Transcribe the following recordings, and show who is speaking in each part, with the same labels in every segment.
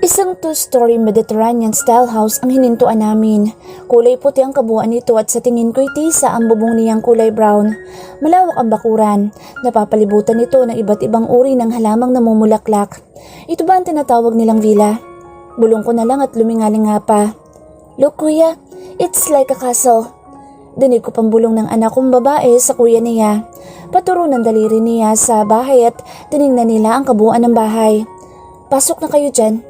Speaker 1: Isang two-story Mediterranean-style house ang hinintuan namin. Kulay puti ang kabuuan nito at sa tingin ko'y tisa ang bubong niyang kulay brown. Malawak ang bakuran. Napapalibutan nito ng iba't ibang uri ng halamang namumulaklak. Ito ba ang tinatawag nilang villa? Bulong ko na lang at lumingalinga pa. Look kuya, it's like a castle. Dinig ko pang bulong ng anak kong babae sa kuya niya. Paturo ng daliri niya sa bahay at tinignan nila ang kabuuan ng bahay. Pasok na kayo dyan.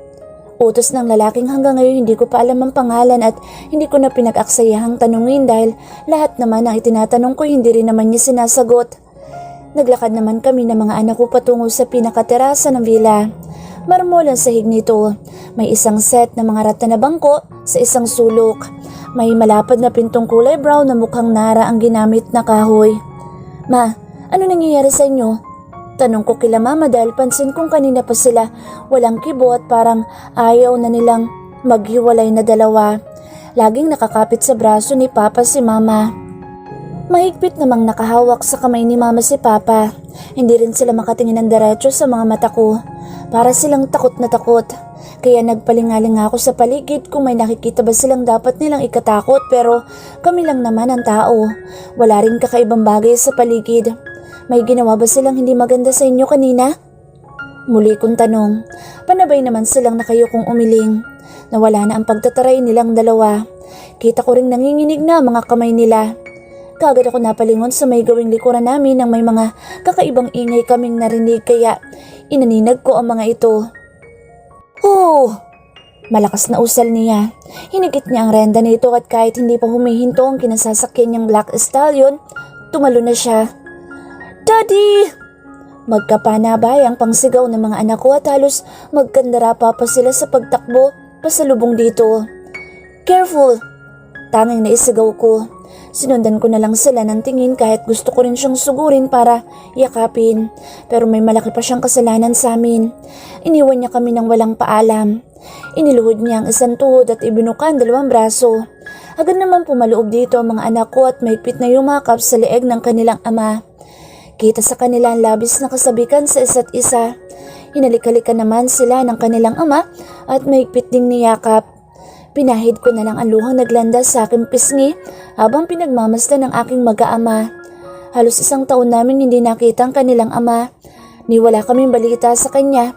Speaker 1: Utos ng lalaking hanggang ngayon hindi ko pa alam ang pangalan at hindi ko na pinag-aksayahang tanungin dahil lahat naman ang itinatanong ko hindi rin naman niya sinasagot. Naglakad naman kami ng mga anak ko patungo sa pinakaterasa ng villa. Marmol ang sahig nito. May isang set ng mga rata na bangko sa isang sulok. May malapad na pintong kulay brown na mukhang nara ang ginamit na kahoy. Ma, ano nangyayari sa inyo? Tanong ko kila mama dahil pansin kong kanina pa sila walang kibo at parang ayaw na nilang maghiwalay na dalawa. Laging nakakapit sa braso ni papa si mama. Mahigpit namang nakahawak sa kamay ni mama si papa. Hindi rin sila makatingin ng diretso sa mga mata ko. Para silang takot na takot. Kaya nagpalingaling ako sa paligid kung may nakikita ba silang dapat nilang ikatakot pero kami lang naman ang tao. Wala rin kakaibang bagay sa paligid. May ginawa ba silang hindi maganda sa inyo kanina? Muli kong tanong. Panabay naman silang nakayukong umiling. Nawala na ang pagtataray nilang dalawa. Kita ko ring nanginginig na mga kamay nila. Kaagad ako napalingon sa may gawing likuran namin nang may mga kakaibang ingay kaming narinig kaya inaninag ko ang mga ito. Oh! Malakas na usal niya. Hinigit niya ang renda nito at kahit hindi pa humihinto ang kinasasakyan niyang Black Stallion, tumalo na siya. Daddy! Magkapanabay ang pangsigaw ng mga anak ko at halos magkandara pa sila sa pagtakbo pasalubong dito. Careful! Tanging naisigaw ko. Sinundan ko na lang sila ng tingin kahit gusto ko rin siyang sugurin para yakapin. Pero may malaki pa siyang kasalanan sa amin. Iniwan niya kami ng walang paalam. Iniluhod niya ang isang tuhod at ibinuka ang dalawang braso. Agad naman pumaloob dito ang mga anak ko at mahigpit na yumakap sa leeg ng kanilang ama. Kita sa kanila ang labis na kasabikan sa isa't isa. Hinalik-halikan naman sila ng kanilang ama at mahigpit ding niyakap. Pinahid ko na lang ang luhang naglandas sa aking pisngi habang pinagmamasdan ng aking mag-aama. Halos isang taon namin hindi nakita ang kanilang ama. Ni wala kaming balita sa kanya.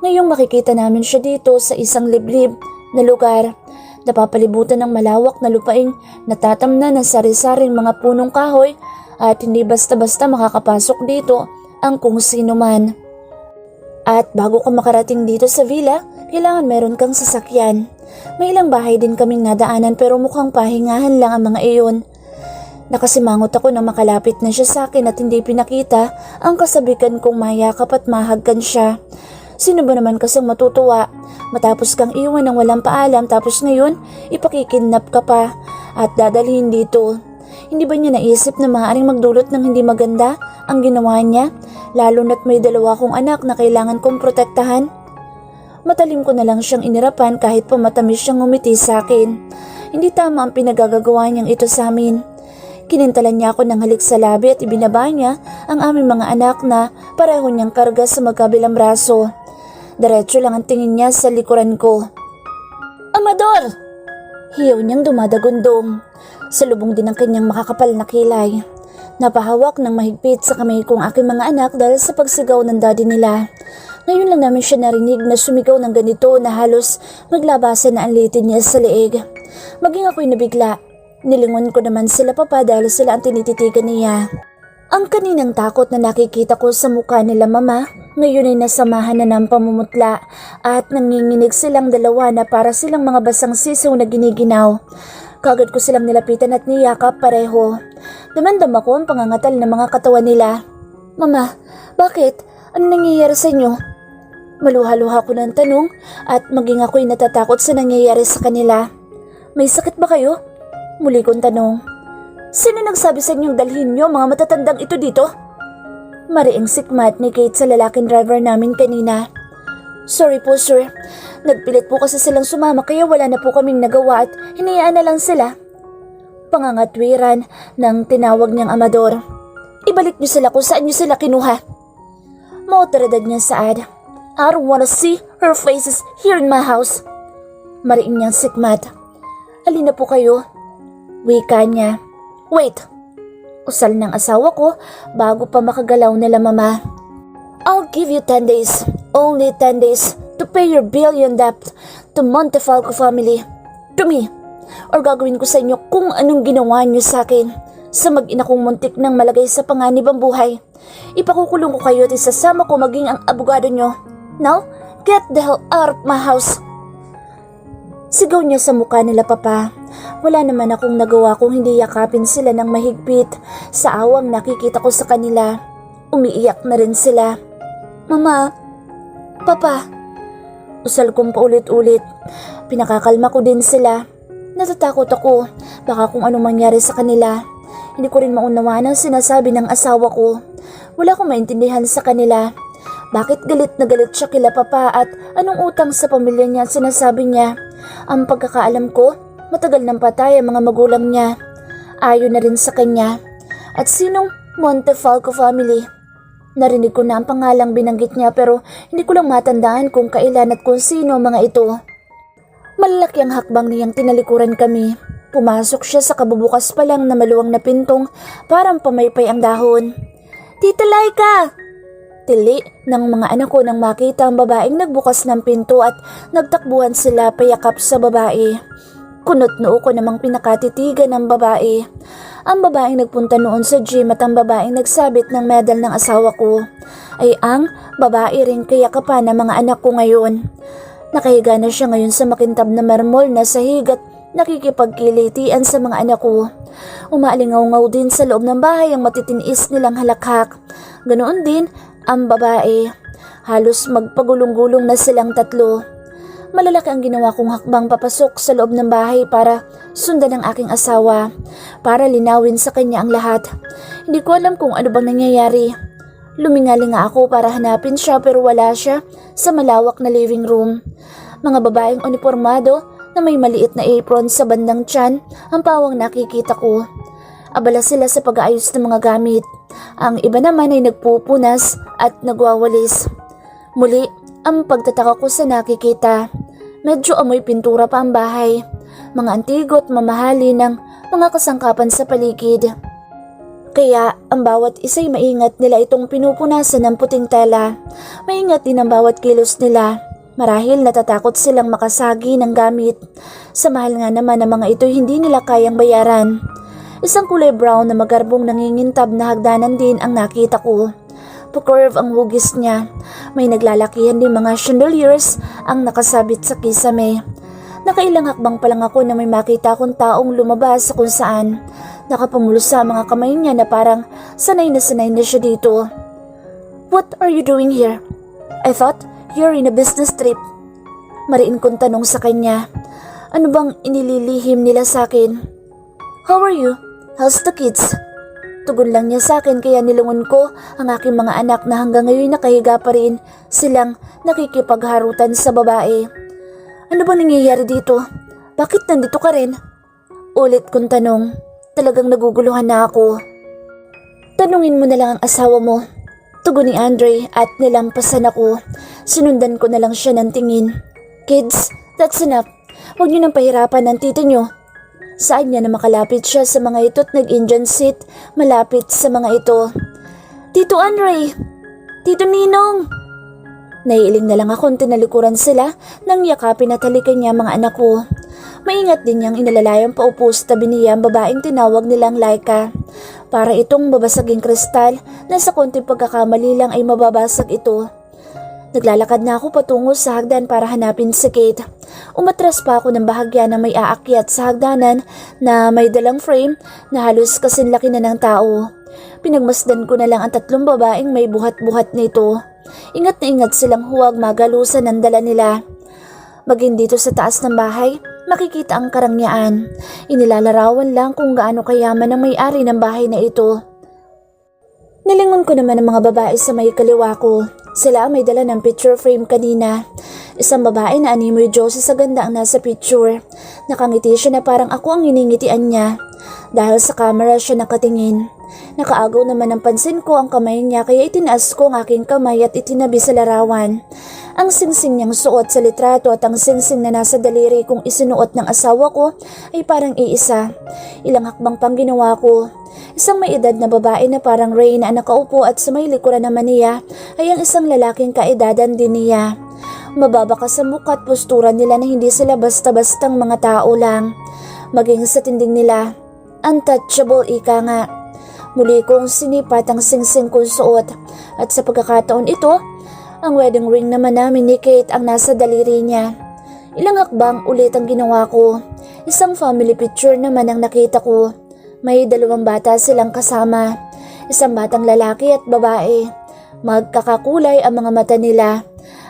Speaker 1: Ngayong makikita namin siya dito sa isang liblib na lugar. Napapalibutan ng malawak na lupaing natatamnan ng sari-saring mga punong kahoy at hindi basta-basta makakapasok dito ang kung sino man. At bago ka makarating dito sa villa, kailangan meron kang sasakyan. May ilang bahay din kaming nadaanan pero mukhang pahingahan lang ang mga iyon. Nakasimangot ako nang makalapit na siya sa akin at hindi pinakita ang kasabikan kong mayakap at mahagkan siya. Sino ba naman kasing matutuwa? Matapos kang iwan ng walang paalam tapos ngayon ipakikidnap ka pa at dadalhin dito. Hindi ba niya naisip na maaaring magdulot ng hindi maganda ang ginawa niya? Lalo na't may dalawa kong anak na kailangan kong protektahan. Matalim ko na lang siyang inirapan kahit pa matamis siyang ngumiti sa akin. Hindi tama ang pinagagagawa niyang ito sa amin. Kinintalan niya ako ng halik sa labi at ibinaba niya ang aming mga anak na pareho niyang karga sa magkabilang braso. Diretso lang ang tingin niya sa likuran ko. Amador! Hiyaw niyang dumadagundong. Salubong din ang kanyang makakapal na kilay. Napahawak ng mahigpit sa kamay kong aking mga anak dahil sa pagsigaw ng daddy nila. Ngayon lang namin siya narinig na sumigaw ng ganito na halos maglabasan na ang litin niya sa leeg. Maging ako'y nabigla. Nilingon ko naman sila papa dahil sila ang tinititigan niya. Ang kaninang takot na nakikita ko sa mukha nila mama, ngayon ay nasamahan na ng pamumutla at nanginginig silang dalawa na para silang mga basang sisiw na giniginaw. Kagad ko silang nilapitan at niyakap pareho. Damandam ako ang pangangatal ng mga katawan nila. Mama, bakit? Ano nangyayari sa inyo? Maluha-luha ko ng tanong at maging ako'y natatakot sa nangyayari sa kanila. May sakit ba kayo? Muli kong tanong. Sino nagsabi sa inyong dalhin niyo mga matatandang ito dito? Mariing sikmat ni Kate sa lalaking driver namin kanina. Sorry po sir, nagpilit po kasi silang sumama kaya wala na po kaming nagawa at hinayaan na lang sila. Pangangatwiran ng tinawag niyang amador. Ibalik niyo sila kung saan niyo sila kinuha. Maotoridad niya saad. I don't wanna see Her face is here in my house. Mariin niyang sikmat. Halina po kayo. Wika niya. Wait! Usal ng asawa ko bago pa makagalaw nila mama. I'll give you 10 days. Only 10 days to pay your billion debt to Montefalco family. To me. Or gagawin ko sa inyo kung anong ginawa niyo sa akin. Sa mag-ina kong muntik nang malagay sa panganib ang buhay. Ipakukulong ko kayo at isasama ko maging ang abogado niyo. Now, get the hell out of my house. Sigaw niya sa mukha nila papa. Wala naman akong nagawa kung hindi yakapin sila ng mahigpit. Sa awang nakikita ko sa kanila. Umiiyak na rin sila. Mama, papa. Usal kong paulit-ulit. Pinakakalma ko din sila. Natatakot ako. Baka kung anong mangyari sa kanila. Hindi ko rin maunawaan ang sinasabi ng asawa ko. Wala akong maintindihan sa kanila. Bakit galit na galit siya kila papa at anong utang sa pamilya niya sinasabi niya? Ang pagkakaalam ko, matagal nang patay ang mga magulang niya. Ayon na rin sa kanya. At sinong Montefalco family? Narinig ko na ang pangalang binanggit niya pero hindi ko lang matandaan kung kailan at kung sino ang mga ito. Malalaki ang hakbang niyang tinalikuran kami. Pumasok siya sa kabubukas pa lang na maluwang na pintong parang pamaypay ang dahon. Tita Laika! Tili ng mga anak ko nang makita ang babaeng nagbukas ng pinto at nagtakbuhan sila payakap sa babae. Kunot noo ko namang pinakatitigan ng babae. Ang babaeng nagpunta noon sa gym at ang babaeng nagsabit ng medal ng asawa ko ay ang babae ring kayakapan ng mga anak ko ngayon. Nakahiga na siya ngayon sa makintab na marmol na sahig at nakikipagkilitian sa mga anak ko. Umaalingaw-ngaw din sa loob ng bahay ang matitinis nilang halakhak. Ganoon din ang babae. Halos magpagulong-gulong na silang tatlo. Malalaki ang ginawa kong hakbang papasok sa loob ng bahay para sundan ang aking asawa. Para linawin sa kanya ang lahat. Hindi ko alam kung ano bang nangyayari. Lumingali nga ako para hanapin siya pero wala siya sa malawak na living room. Mga babaeng uniformado na may maliit na apron sa bandang tiyan ang pawang nakikita ko. Abala sila sa pag-aayos ng mga gamit. Ang iba naman ay nagpupunas at nagwawalis. Muli, ang pagtataka ko sa nakikita. Medyo amoy pintura pa ang bahay. Mga antigo at mamahali ng mga kasangkapan sa paligid. Kaya ang bawat isa'y maingat nila itong pinupunasan ng puting tela. Maingat din ang bawat kilos nila. Marahil natatakot silang makasagi ng gamit. Sa mahal nga naman ng mga ito hindi nila kayang bayaran. Isang kulay brown na magarbong nangingintab na hagdanan din ang nakita ko. Pa-curve ang hugis niya. May naglalakihan din mga chandeliers ang nakasabit sa kisame. Nakailang hakbang pa lang ako na may makita akong taong lumabas sa kung saan. Nakapumulo sa mga kamay niya na parang sanay na siya dito. What are you doing here? I thought you're in a business trip. Mariin kong tanong sa kanya. Ano bang inililihim nila sa akin? How are you? How's the kids? Tugon lang niya sa akin kaya nilungon ko ang aking mga anak na hanggang ngayon nakahiga pa rin silang nakikipagharutan sa babae. Ano bang nangyayari dito? Bakit nandito ka rin? Ulit kong tanong. Talagang naguguluhan na ako. Tanungin mo na lang ang asawa mo. Tugon ni Andre at nilampasan ako. Sinundan ko na lang siya ng tingin. Kids, that's enough. Huwag niyo nang pahirapan ng tito niyo. Saan niya na makalapit siya sa mga ito at nag-Indian seat malapit sa mga ito. Tito Andre! Tito Ninong! Naiiling na lang akong tinalikuran sila nang yakapin at halikan niya mga anak ko. Maingat din niyang inalalayang paupo sa tabi niya ang babaeng tinawag nilang Laika. Para itong babasaging kristal na sa konting pagkakamali lang ay mababasag ito. Naglalakad na ako patungo sa hagdan para hanapin si Kate. Umatras pa ako ng bahagya na may aakyat sa hagdanan na may dalang frame na halos kasinlaki na ng tao. Pinagmasdan ko na lang ang tatlong babaeng may buhat-buhat nito. Ingat na ingat silang huwag magalusan ng dala nila. Maging dito sa taas ng bahay, makikita ang karangyaan. Inilalarawan lang kung gaano kayaman ang may-ari ng bahay na ito. Nilingon ko naman ang mga babae sa may kaliwa ko. Sila may dala ng picture frame kanina. Isang babae na animoy Josie sa ganda ang nasa picture. Nakangiti siya na parang ako ang iningitian niya. Dahil sa camera siya nakatingin. Nakaagaw naman ng pansin ko ang kamay niya kaya itinaas ko ang aking kamay at itinabi sa larawan. Ang singsing niyang suot sa litrato at ang singsing na nasa daliri kong isinuot ng asawa ko ay parang iisa. Ilang hakbang pang ginawa ko. Isang may edad na babae na parang Ray na nakaupo at sa may likuran naman niya ay ang isang lalaking kaedadan din niya. Mababa sa mukha at postura nila na hindi sila basta-bastang mga tao lang. Maging sa tinding nila, untouchable ika nga. Muli kong sinipat ang singsing kong suot at sa pagkakataon ito, ang wedding ring naman namin ni Kate ang nasa daliri niya. Ilang hakbang ulit ang ginawa ko. Isang family picture naman ang nakita ko. May 2 bata silang kasama. Isang batang lalaki at babae. Magkakakulay ang mga mata nila.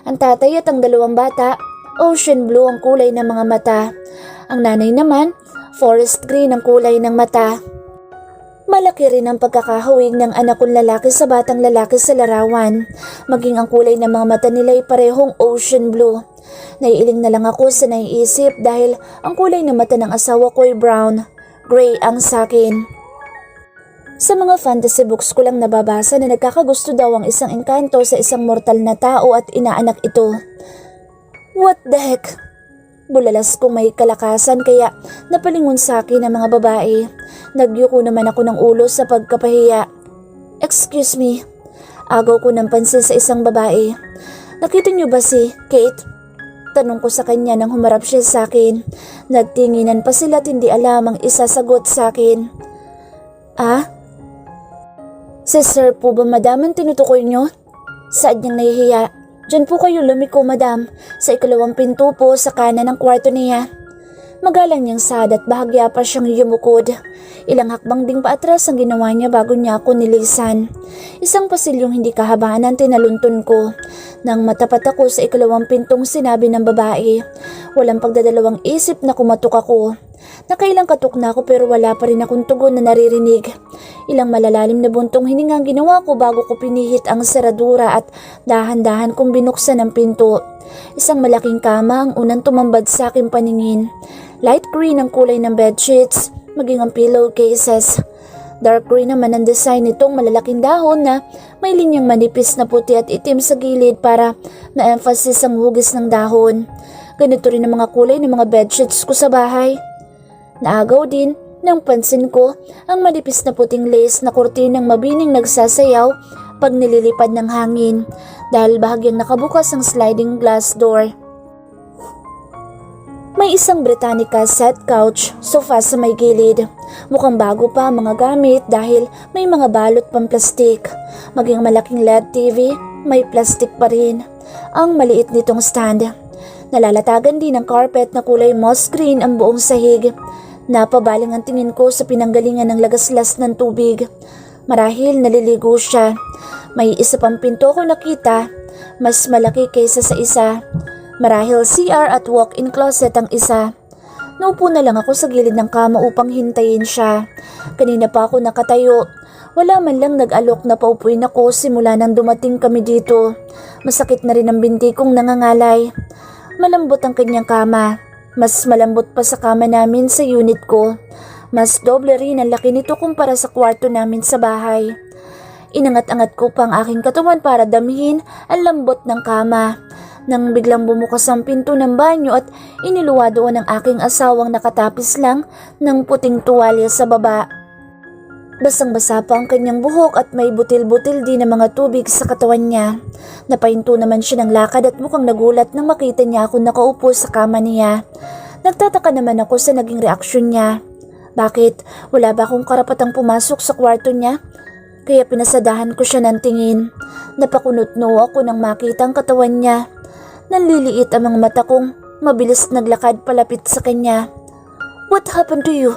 Speaker 1: Ang tatay at ang 2 bata, ocean blue ang kulay ng mga mata. Ang nanay naman, forest green ang kulay ng mata. Malaki rin ang pagkakahawig ng anak kong lalaki sa batang lalaki sa larawan. Maging ang kulay ng mga mata nila ay parehong ocean blue. Naiiling na lang ako sa naiisip dahil ang kulay ng mata ng asawa ko ay brown. Gray ang sakin. Sa mga fantasy books ko lang nababasa na nagkakagusto daw ang isang engkanto sa isang mortal na tao at inaanak ito. What the heck? Bulalas kong may kalakasan kaya napalingon sa akin ang mga babae. Nagyuko naman ako ng ulo sa pagkapahiya. Excuse me. Agaw ko ng pansin sa isang babae. Nakita niyo ba si Kate? Tanong ko sa kanya nang humarap siya sa akin. Nagtinginan pa sila at hindi alam ang isasagot sa akin. Ah? Si sir po ba madam ang tinutukoy niyo? Saad niyang nahihiya. Diyan po kayo lumiko madam, sa 2 pinto po sa kanan ng kwarto niya. Magalang niyang sad at bahagya pa siyang yumukod. Ilang hakbang ding paatras ang ginawa niya bago niya ako nilisan. Isang pasilyong hindi kahabaan ang tinalunton ko. Nang matapat ako sa 2 pintong sinabi ng babae, walang pagdadalawang isip na kumatok ako. Nakailang katok na ako pero wala pa rin akong tugon na naririnig. Ilang malalalim na buntong hininga ang ginawa ko bago ko pinihit ang seradura at dahan-dahan kong binuksan ang pinto. Isang malaking kama ang unang tumambad sa aking paningin. Light green ang kulay ng bedsheets, maging ang pillowcases. Dark green naman ang design nitong malalaking dahon na may linyang manipis na puti at itim sa gilid para ma-emphasize ang hugis ng dahon. Ganito rin ang mga kulay ng mga bedsheets ko sa bahay. Naagaw din nang pansin ko ang manipis na puting lace na kurtinang mabining nagsasayaw pag nililipad ng hangin dahil bahagyang nakabukas ang sliding glass door. May isang Britannica set couch, sofa sa may gilid. Mukhang bago pa ang mga gamit dahil may mga balot pang plastik. Maging malaking LED TV, may plastik pa rin. Ang maliit nitong stand. Nalalatagan din ng carpet na kulay moss green ang buong sahig. Napabaling ang tingin ko sa pinanggalingan ng lagaslas ng tubig. Marahil naliligo siya. May isa pang pinto ko nakita, mas malaki kaysa sa isa. Marahil CR at walk-in closet ang isa. Naupo na lang ako sa gilid ng kama upang hintayin siya. Kanina pa ako nakatayo. Wala man lang nag-alok na paupuin ako simula nang dumating kami dito. Masakit na rin ang binti kong nangangalay. Malambot ang kanyang kama. Mas malambot pa sa kama namin sa unit ko. Mas doble rin ang laki nito kumpara sa kwarto namin sa bahay. Inangat-angat ko pa ang aking katawan para damhin ang lambot ng kama. Nang biglang bumukas ang pinto ng banyo at iniluwa doon ang aking asawang nakatapis lang ng puting tuwalya sa baba. Basang-basa pa ang kanyang buhok at may butil-butil din ng mga tubig sa katawan niya. Napahinto naman siya ng lakad at mukhang nagulat nang makita niya ako nakaupo sa kama niya. Nagtataka naman ako sa naging reaksyon niya. Bakit? Wala ba akong karapatang pumasok sa kwarto niya? Kaya pinasadahan ko siya ng tingin. Napakunot-no ako nang makita ang katawan niya. Nanliliit ang mga mata kong mabilis naglakad palapit sa kanya. What happened to you?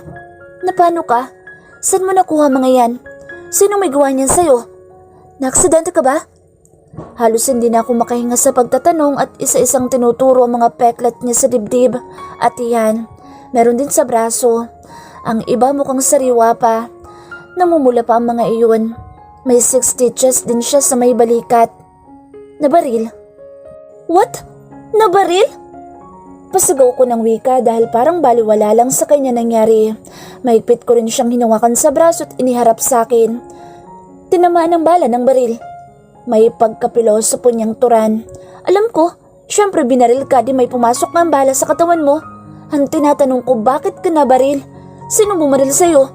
Speaker 1: Napano ka? Saan mo nakuha mga yan? Sino may gawa niyan sa'yo? Naaksidente ka ba? Halos hindi na ako makahinga sa pagtatanong at isa-isang tinuturo ang mga peklat niya sa dibdib at iyan. Meron din sa braso. Ang iba mukhang sariwa pa. Namumula pa ang mga iyon. May 6 stitches din siya sa may balikat. Nabaril? What? Nabaril? Pasigaw ko ng wika dahil parang baliwala lang sa kanya nangyari. Mahigpit ko rin siyang hinawakan sa braso at iniharap sa akin. Tinamaan ng bala ng baril. May pagkapiloso po niyang turan. Alam ko, Siyempre binaril ka di may pumasok ng bala sa katawan mo. Ang tinatanong ko, bakit ka nabaril? Sino bumaril sa'yo?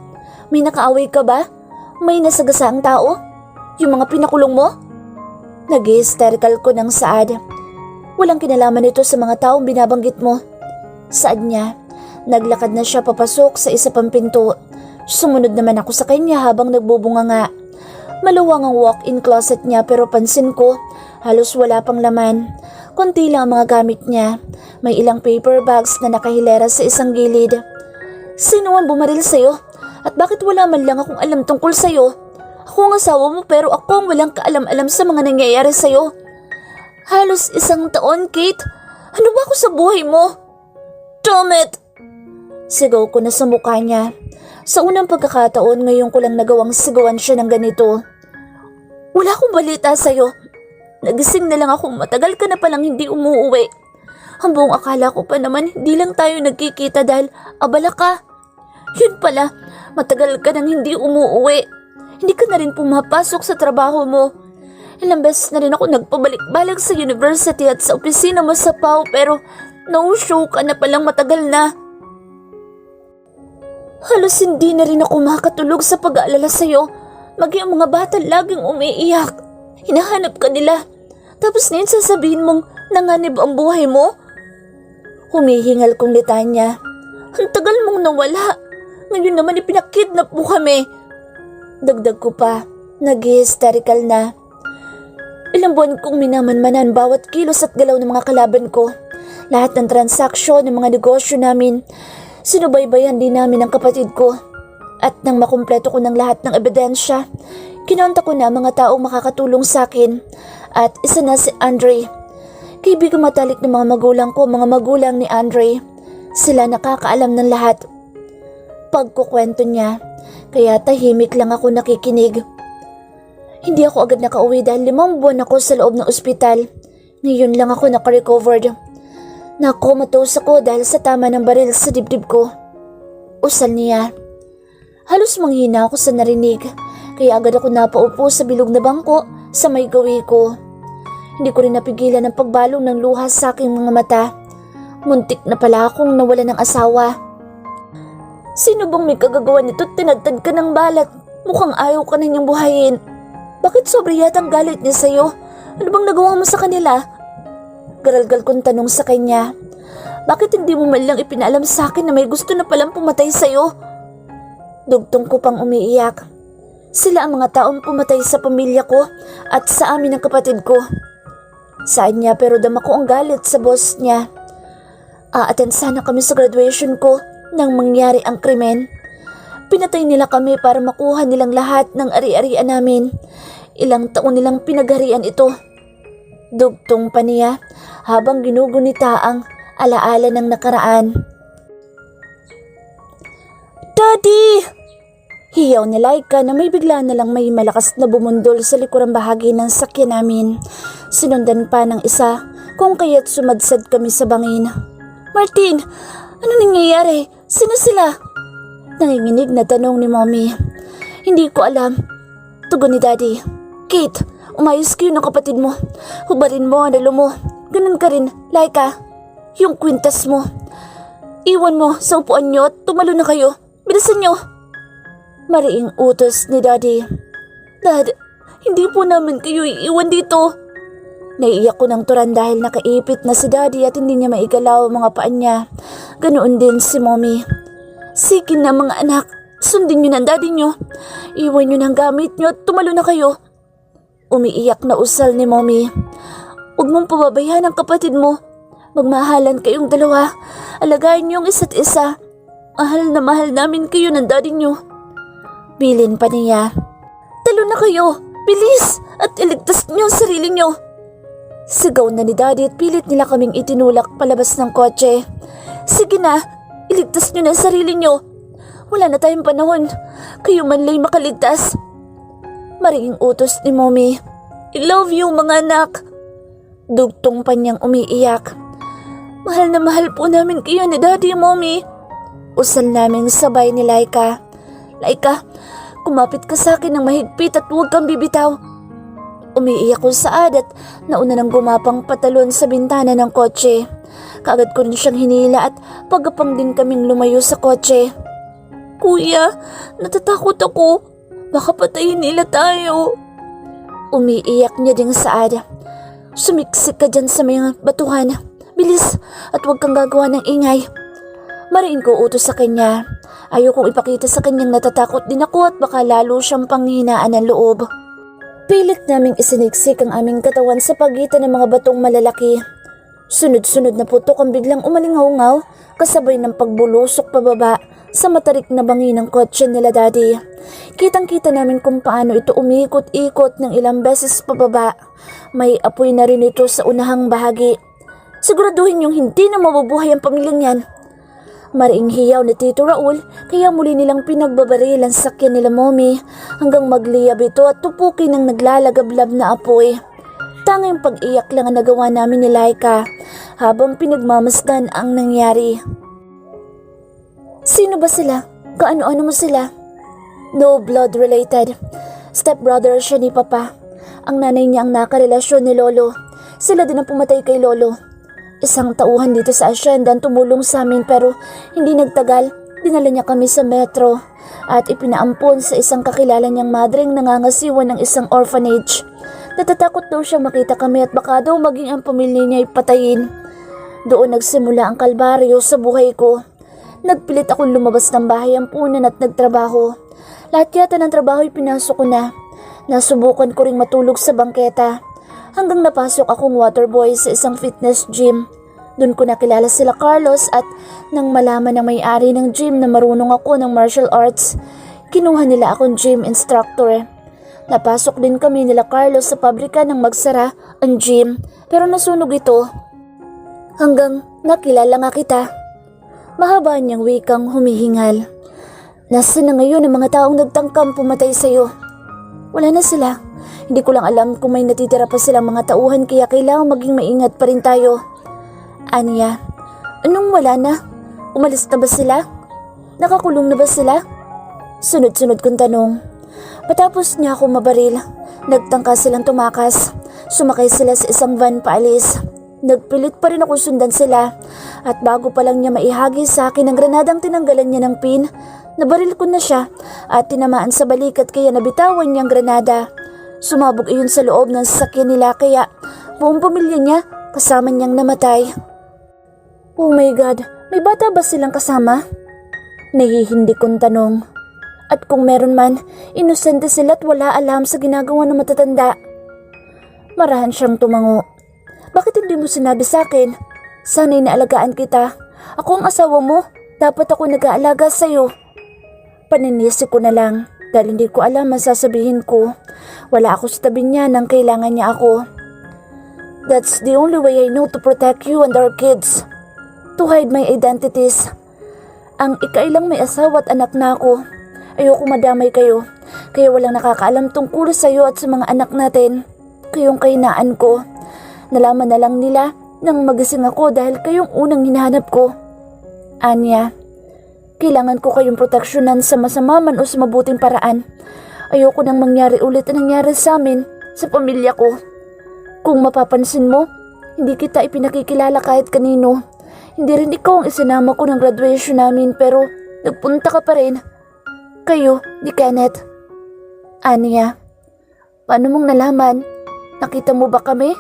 Speaker 1: May nakaaway ka ba? May nasagasaang tao? Yung mga pinakulong mo? Nag-hysterical ko ng saad. Walang kinalaman nito sa mga taong binabanggit mo. Saad niya. Naglakad na siya papasok sa isa pang pinto. Sumunod naman ako sa kanya habang nagbubunganga. Maluwang ang walk-in closet niya pero pansin ko, halos wala pang laman. Konti lang ang mga gamit niya. May ilang paper bags na nakahilera sa isang gilid. Sino ang bumaril sa'yo? At bakit wala man lang akong alam tungkol sa'yo? Ako ang asawa mo pero ako ang walang kaalam-alam sa mga nangyayari sa'yo. Halos 1 taon, Kate. Ano ba ako sa buhay mo? Damn it! Sigaw ko na sa mukha niya. Sa unang pagkakataon, ngayon ko lang nagawang sigawan siya ng ganito. Wala akong balita sa'yo. Nagising na lang akong matagal ka na palang hindi umuuwi. Ang buong akala ko pa naman hindi lang tayo nagkikita dahil abala ka. Yun pala, matagal ka nang hindi umuuwi. Hindi ka na rin pumapasok sa trabaho mo. Ilang beses na rin ako nagpabalik-balik sa university at sa opisina mo sa PAO pero no-show ka na palang matagal na. Halos hindi na rin ako makatulog sa pag-aalala sa'yo. Maging ang mga bata laging umiiyak. Hinahanap ka nila. Tapos ngayon sasabihin mong nanganib ang buhay mo? Humihingal kong litanya. Ang tagal mong nawala. Ngayon naman ipinakidnap mo kami. Dagdag ko pa. Nag-hysterical na. Ilang buwan kong minamanmanan bawat kilos at galaw ng mga kalaban ko. Lahat ng transaksyon ng mga negosyo namin. Sinubaybayan din namin ang kapatid ko. At nang makumpleto ko ng lahat ng ebidensya, kinonta ko na mga taong makakatulong sa akin. At isa na si Andre. Kaibigang matalik ng mga magulang ko, mga magulang ni Andre. Sila nakakaalam ng lahat. Pagkukwento niya, kaya tahimik lang ako nakikinig. Hindi ako agad nakauwi dahil 5 buwan ako sa loob ng ospital. Ngayon lang ako nakarecovered. Nakomatose ako dahil sa tama ng baril sa dibdib ko. Usal niya. Halos manghina ako sa narinig, kaya agad ako napaupo sa bilog na bangko sa may gawi ko. Hindi ko rin napigilan ang pagbalong ng luha sa aking mga mata. Muntik na pala akong nawala ng asawa. Sino bang may kagagawa nito at tinadtad ka ng balat? Mukhang ayaw ka na niyang buhayin. Bakit sobra yatang galit niya sa'yo? Ano bang nagawa mo sa kanila? Garalgal kong tanong sa kanya. Bakit hindi mo man lang ipinaalam sa akin na may gusto na palang pumatay sa'yo? Dugtong ko pang umiiyak. Sila ang mga taong pumatay sa pamilya ko at sa amin ng kapatid ko. Saan niya pero dama ko ang galit sa boss niya. Aaten sana kami sa graduation ko nang mangyari ang krimen. Pinatay nila kami para makuha nilang lahat ng ari-arian namin. Ilang taon nilang pinagharian ito. Dugtong pa niya habang ginugunita ang alaala ng nakaraan. Daddy! Hiyaw ni Laika na may bigla na lang may malakas na bumundol sa likurang bahagi ng sakyan namin. Sinundan pa ng isa kung kaya't sumadsad kami sa bangin. Martin, ano nangyayari? Sino sila? Nanginginig na tanong ni Mommy. Hindi ko alam. Tugon ni Daddy. Kate, umayos kayo ng kapatid mo. Hubarin mo ang dalo mo. Ganun ka rin, Laika. Yung kwintas mo. Iwan mo sa upuan nyo at tumalo na kayo. Bilisan nyo. Mariing utos ni Daddy. Dad, hindi po namin kayo iiwan dito. Naiiyak ko ng turan dahil nakaipit na si Daddy at hindi niya maigalaw ang mga paa niya. Ganoon din si Mommy. Sige na mga anak, sundin nyo ng Daddy nyo. Iwan nyo ng gamit nyo at tumalo na kayo. Umiiyak na usal ni Mommy. Huwag mong pababayaan ang kapatid mo. Magmahalan kayong dalawa. Alagayin niyo ang isa't isa. Mahal na mahal namin kayo ng Daddy nyo. Bilin pa niya. Talo na kayo! Bilis! At iligtas niyo ang sarili niyo! Sigaw na ni Daddy at pilit nila kaming itinulak palabas ng kotse. Sige na! Iligtas niyo na ang sarili niyo! Wala na tayong panahon. Kayo man lang makaligtas. Mariing utos ni Mommy. I love you mga anak! Dugtong pa niyang umiiyak. Mahal na mahal po namin kayo ni Daddy, Mommy. Usal namin sabay ni Laika. Laika, kumapit ka sa akin ng mahigpit at huwag kang bibitaw. Umiiyak ko saad at nauna nang gumapang patalon sa bintana ng kotse. Kaagad ko rin siyang hinila at pagapang din kaming lumayo sa kotse. Kuya, natatakot ako. Baka patayin nila tayo. Umiiyak niya ding saad. Sumiksik ka dyan sa mga batuhan. Bilis at huwag kang gagawa ng ingay. Mariin ko utos sa kanya. Ayokong ipakita sa kanyang natatakot din ako at baka lalo siyang panghinaan ng loob. Pilit naming isiniksik ang aming katawan sa pagitan ng mga batong malalaki. Sunod-sunod na putok ang biglang umalingaw-ngaw kasabay ng pagbulusok pababa sa matarik na bangi ng kotse nila Daddy. Kitang-kita namin kung paano ito umikot-ikot ng ilang beses pababa. May apoy na rin ito sa unahang bahagi. Siguraduhin yung hindi na mabubuhay ang pamilyang yan. Mariing hiyaw ni Tito Raul kaya muli nilang pinagbabaril ang sakyan nila Mommy hanggang magliyab ito at tupukin ng naglalagablab na apoy. Tanging pag-iyak lang ang nagawa namin ni Laika habang pinagmamasdan ang nangyari. Sino ba sila? Kaano-ano mo sila? No blood related. Stepbrother siya ni Papa. Ang nanay niya ang nakarelasyon ni Lolo. Sila din ang pumatay kay Lolo. Isang tauhan dito sa asyenda ang tumulong sa amin pero hindi nagtagal, dinala niya kami sa metro at ipinaampon sa isang kakilala niyang madring nangangasiwa ng isang orphanage. Natatakot daw siyang makita kami at baka daw maging ang pamilya niya ay patayin. Doon nagsimula ang kalbaryo sa buhay ko. Nagpilit akong lumabas ng bahay ampunan at nagtrabaho. Lahat yata ng trabaho ay pinasok ko na. Nasubukan ko ring matulog sa bangketa. Hanggang napasok akong waterboy sa isang fitness gym. Doon ko nakilala sila Carlos at nang malaman ng may-ari ng gym na marunong ako ng martial arts, kinuha nila akong gym instructor. Napasok din kami nila Carlos sa pabrika nang magsara ang gym pero nasunog ito. Hanggang nakilala nga kita. Mahaba niyang wikang humihingal. Nasaan na ngayon ang mga taong nagtangkang pumatay sa'yo? Wala na sila. Hindi ko lang alam kung may natitira pa silang mga tauhan kaya kailangan maging maingat pa rin tayo. Anya, anong wala na? Umalis na ba sila? Nakakulong na ba sila? Sunod-sunod kong tanong. Patapos niya ako mabaril, nagtangka silang tumakas. Sumakay sila sa isang van paalis. Nagpilit pa rin ako sundan sila at bago pa lang niya maihagi sa akin ang granadang tinanggalan niya ng pin, nabaril ko na siya at tinamaan sa balikat kaya nabitawan niyang granada. Sumabog iyon sa loob ng sasakyan nila kaya buong pamilya niya kasama niyang namatay. Oh my God, may bata ba silang kasama? Nahihindi kong tanong. At kung meron man, inosente sila at wala alam sa ginagawa ng matatanda. Marahan siyang tumango. Bakit hindi mo sinabi sa akin? Sana'y naalagaan kita. Ako ang asawa mo, dapat ako nag-aalaga sa'yo. Paninisi ko na lang. Dahil hindi ko alam ang sasabihin ko. Wala ako sa tabi niya nang kailangan niya ako. That's the only way I know to protect you and our kids. To hide my identities. Ang ikailang may asawa at anak na ako. Ayoko madamay kayo. Kaya walang nakakaalam tungkol sa iyo at sa mga anak natin. Kayong kahinaan ko. Nalaman na lang nila nang magising ako dahil kayong unang hinahanap ko. Anya. Kailangan ko kayong proteksyonan sa masama man o sa mabuting paraan. Ayoko nang mangyari ulit ang nangyari sa amin, sa pamilya ko. Kung mapapansin mo, hindi kita ipinakikilala kahit kanino. Hindi rin ikaw ang isinama ko ng graduation namin pero nagpunta ka pa rin. Kayo ni Kenneth. Anya, paano mong nalaman? Nakita mo ba kami?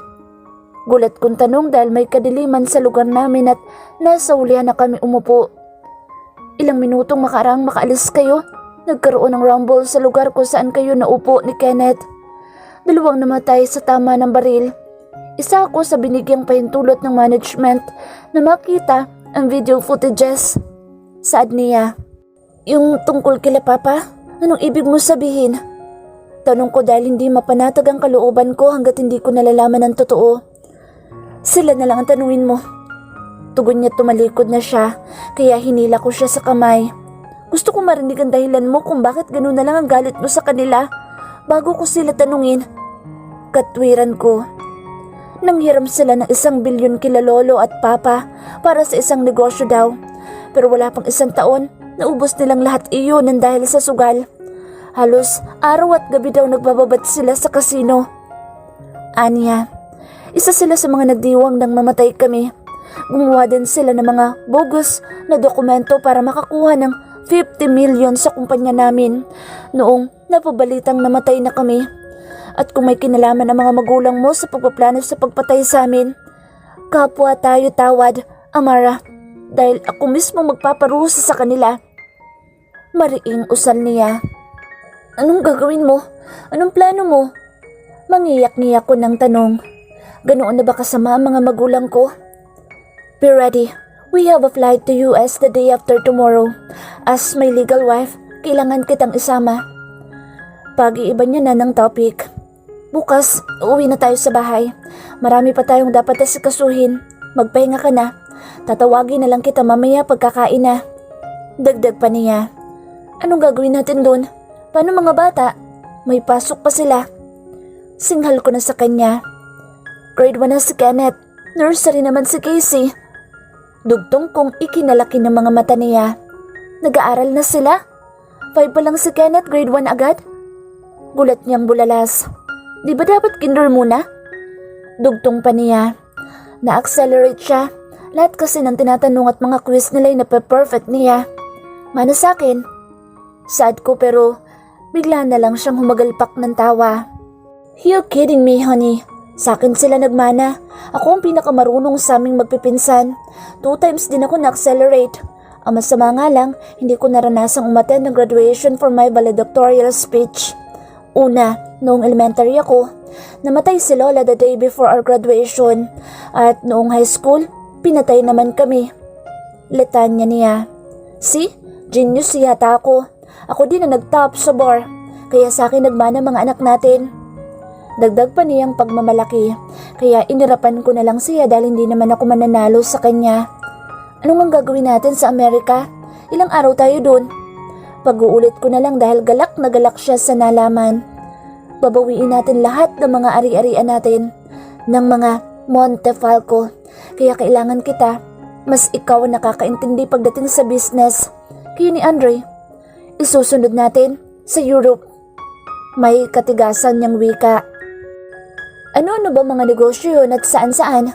Speaker 1: Gulat kong tanong dahil may kadiliman sa lugar namin at nasa ulihan na kami umupo. Ilang minutong makaraang makaalis kayo, nagkaroon ng rumble sa lugar kung saan kayo naupo ni Kenneth. Dalawang namatay sa tama ng baril. Isa ako sa binigyang pahintulot ng management na makita ang video footages. Saad niya, yung tungkol kila Papa, anong ibig mo sabihin? Tanong ko dahil hindi mapanatag ang kalooban ko hanggat hindi ko nalalaman ang totoo. Sila na lang ang tanungin mo. Tugon niya tumalikod na siya, kaya hinila ko siya sa kamay. Gusto ko marinig ang dahilan mo kung bakit gano'n na lang ang galit mo sa kanila bago ko sila tanungin. Katwiran ko. Nanghiram sila ng 1 bilyon kila Lolo at Papa para sa isang negosyo daw. Pero wala pang 1 taon, naubos nilang lahat iyon ng dahil sa sugal. Halos araw at gabi daw nagbababad sila sa kasino. Anya. Isa sila sa mga nagdiwang nang mamatay kami. Gumawa din sila ng mga bogus na dokumento para makakuha ng 50 million sa kumpanya namin noong napabalitang namatay na kami. At kung may kinalaman ang mga magulang mo sa pagpaplano sa pagpatay sa amin, kapwa tayo tawad, Amara, dahil ako mismo magpaparusa sa kanila. Mariing usal niya. Anong gagawin mo? Anong plano mo? Mangiyak-ngiyak ko ng tanong. Ganoon na ba kasama ang mga magulang ko? Be ready. We have a flight to US the day after tomorrow. As my legal wife, kailangan kitang isama. Pag-iiba niya na ng topic. Bukas, uuwi na tayo sa bahay. Marami pa tayong dapat asikasuhin. Magpahinga ka na. Tatawagin na lang kita mamaya pagkakain na. Dagdag pa niya. Anong gagawin natin doon? Paano mga bata? May pasok pa sila. Singhal ko na sa kanya. Grade 1 na si Kenneth. Nursery naman si Casey. Dugtong kong ikinalaki ng mga mata niya. Nag-aaral na sila? 5 pa lang si Kenneth, grade 1 agad? Gulat niyang bulalas. Di ba dapat kinder muna? Dugtong pa niya. Na-accelerate siya. Lahat kasi ng tinatanong at mga quiz nila ay nape-perfect niya. Mana sa akin? Sad ko pero bigla na lang siyang humagalpak ng tawa. You kidding me, honey? Sa akin sila nagmana. Ako ang pinakamarunong sa aming magpipinsan. 2 times din ako na-accelerate. Ang masama nga lang, hindi ko naranasang umattend ng graduation for my valedictorian speech. Una, noong elementary ako, namatay si Lola the day before our graduation. At noong high school, pinatay naman kami. Letanya niya. See? Genius yata ako. Ako din na nag-top sa bar. Kaya sa akin nagmana mga anak natin. Dagdag pa niyang pagmamalaki, kaya inirapan ko na lang siya dahil hindi naman ako mananalo sa kanya. Anong ang gagawin natin sa Amerika? Ilang araw tayo doon? Pag-uulit ko na lang dahil galak na galak siya sa nalaman. Babawiin natin lahat ng mga ari-arian natin, ng mga Montefalco. Kaya kailangan kita, mas ikaw ang nakakaintindi pagdating sa business. Kaya ni Andre, isusunod natin sa Europe. May katigasan niyang wika. Ano ba mga negosyo yun at saan-saan?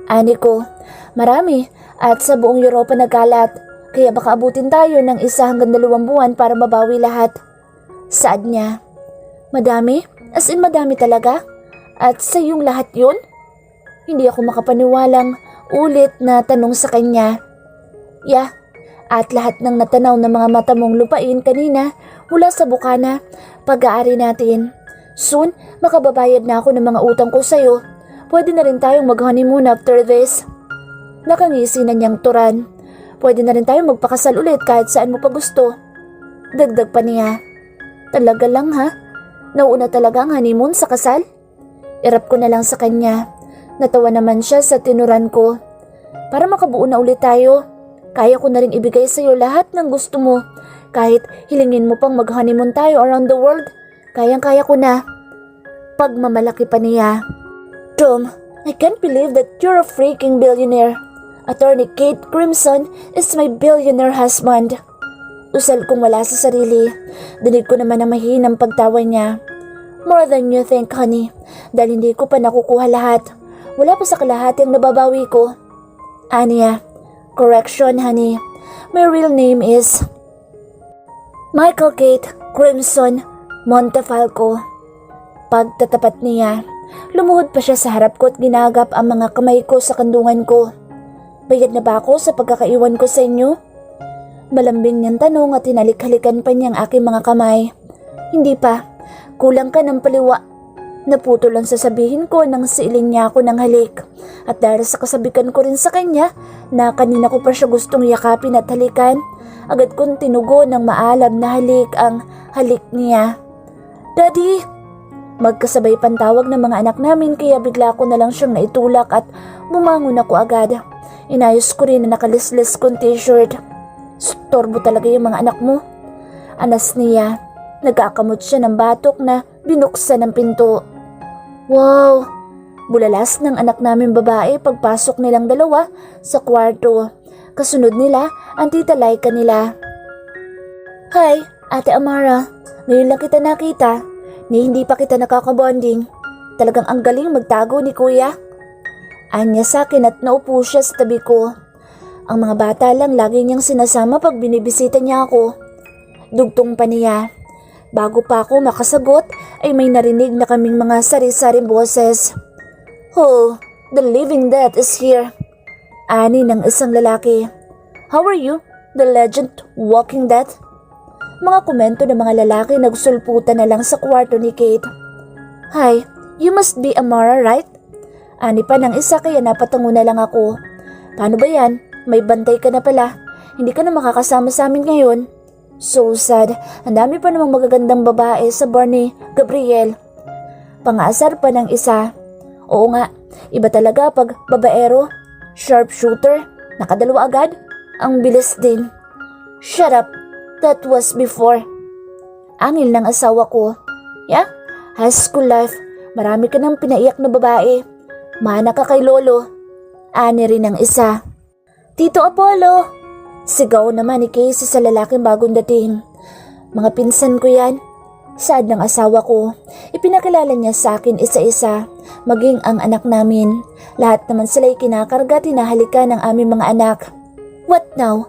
Speaker 1: Ani ko, marami at sa buong Europa nagkalat. Kaya baka abutin tayo ng 1 hanggang 2 buwan para mabawi lahat. Saad niya. Madami? As in madami talaga? At sa iyong lahat yun? Hindi ako makapaniwalang ulit na tanong sa kanya. Yeah, at lahat ng natanaw ng mga mata mong lupain kanina mula sa bukana, pag-aari natin. Soon, makababayad na ako ng mga utang ko sa'yo. Pwede na rin tayong mag-honeymoon after this. Nakangisi na niyang turan. Pwede na rin tayong magpakasal ulit kahit saan mo pa gusto. Dagdag pa niya. Talaga lang ha? Nauuna talaga ang honeymoon sa kasal? Irap ko na lang sa kanya. Natawa naman siya sa tinuran ko. Para makabuo na ulit tayo, kaya ko na rin ibigay sa'yo lahat ng gusto mo. Kahit hilingin mo pang mag-honeymoon tayo around the world, kayang-kaya ko na. Pagmamalaki pa niya. Tom, I can't believe that you're a freaking billionaire. Attorney Kate Crimson is my billionaire husband. Usal kong wala sa sarili. Dinig ko naman ang mahinang pagtawa niya. More than you think, honey. Dahil hindi ko pa nakukuha lahat. Wala pa sa kalahati ang nababawi ko. Anya, correction, honey. My real name is Michael Kate Crimson Montefalco. Pagtatapat niya, lumuhod pa siya sa harap ko at ginagap ang mga kamay ko sa kandungan ko. Bayad na ba ako sa pagkakaiwan ko sa inyo? Malambing niyang tanong at hinalik-halikan pa niyang aking mga kamay. Hindi pa, kulang ka ng paliwa. Naputo lang sasabihin ko nang siilin niya ako ng halik. At dahil sa kasabikan ko rin sa kanya na kanina ko pa siya gustong yakapin at halikan, agad kong tinugo ng maalam na halik ang halik niya. Daddy! Magkasabay pantawag ng mga anak namin kaya bigla ko na lang siyang naitulak at bumangon ako agad. Inayos ko rin na nakalislis kong t-shirt. Storbo talaga yung mga anak mo. Anas niya. Nagkakamot siya ng batok na binuksan ng pinto. Wow! Bulalas ng anak namin babae pagpasok nilang dalawa sa kwarto. Kasunod nila ang tita Laika nila. Hi, Ate Amara. Ngayon lang kita nakita. Ni hindi pa kita nakakabonding. Talagang ang galing magtago ni kuya. Anya sa akin at naupo siya sa tabi ko. Ang mga bata lang lagi niyang sinasama pag binibisita niya ako. Dugtong pa niya. Bago pa ako makasagot ay may narinig na kaming mga sari-saring boses. Oh, the living dead is here. Ani ng isang lalaki. How are you, the legend walking dead? Mga komento ng mga lalaki nagsulputan na lang sa kwarto ni Kate. Hi, you must be Amara, right? Ani pa ng isa kaya napatango na lang ako. Paano ba yan? May bantay ka na pala. Hindi ka na makakasama sa amin ngayon. So sad. Ang dami pa namang magagandang babae sa bar ni Gabriel. Pangasar pa ng isa. Oo nga, iba talaga pag babaero. Sharpshooter. Nakadalawa agad. Ang bilis din. Shut up. That was before. Angil ng asawa ko. Yeah? High school life. Marami ka nang pinaiyak na babae. Mana ka kay lolo. Ani rin ang isa. Tito Apollo! Sigaw naman ni Casey sa lalaking bagong dating. Mga pinsan ko yan. Saad ng asawa ko. Ipinakilala niya sa akin isa-isa. Maging ang anak namin. Lahat naman sila'y kinakarga at hinahalika ng aming mga anak. What now?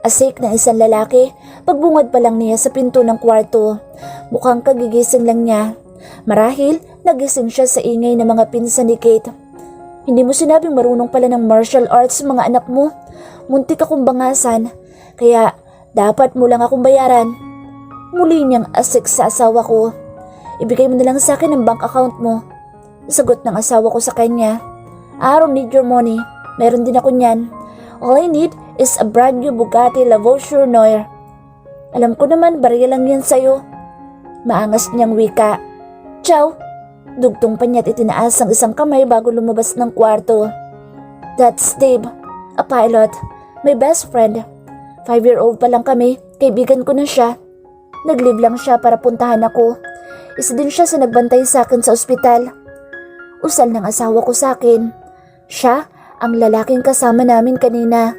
Speaker 1: Asik na isang lalaki. Pagbungad pa lang niya sa pinto ng kwarto. Mukhang kagigising lang niya. Marahil, nagising siya sa ingay ng mga pinsan ni Kate. Hindi mo sinabing marunong pala ng martial arts sa mga anak mo. Muntik akong bangasan. Kaya dapat mo lang akong bayaran. Muli niyang asik sa asawa ko. Ibigay mo na lang sa akin ang bank account mo. Sagot ng asawa ko sa kanya. I don't need your money. Meron din ako niyan. All I need is a brand new Bugatti La Voiture Noir. Alam ko naman barya lang yan sa'yo. Maangas niyang wika. Ciao! Dugtong pa niya't itinaas ang isang kamay bago lumabas ng kwarto. That's Dave, a pilot, my best friend. 5-year-old pa lang kami, kaibigan ko na siya. Nag-leave lang siya para puntahan ako. Isa din siya sa nagbantay sa akin sa ospital. Usal ng asawa ko sa akin. Siya ang lalaking kasama namin kanina.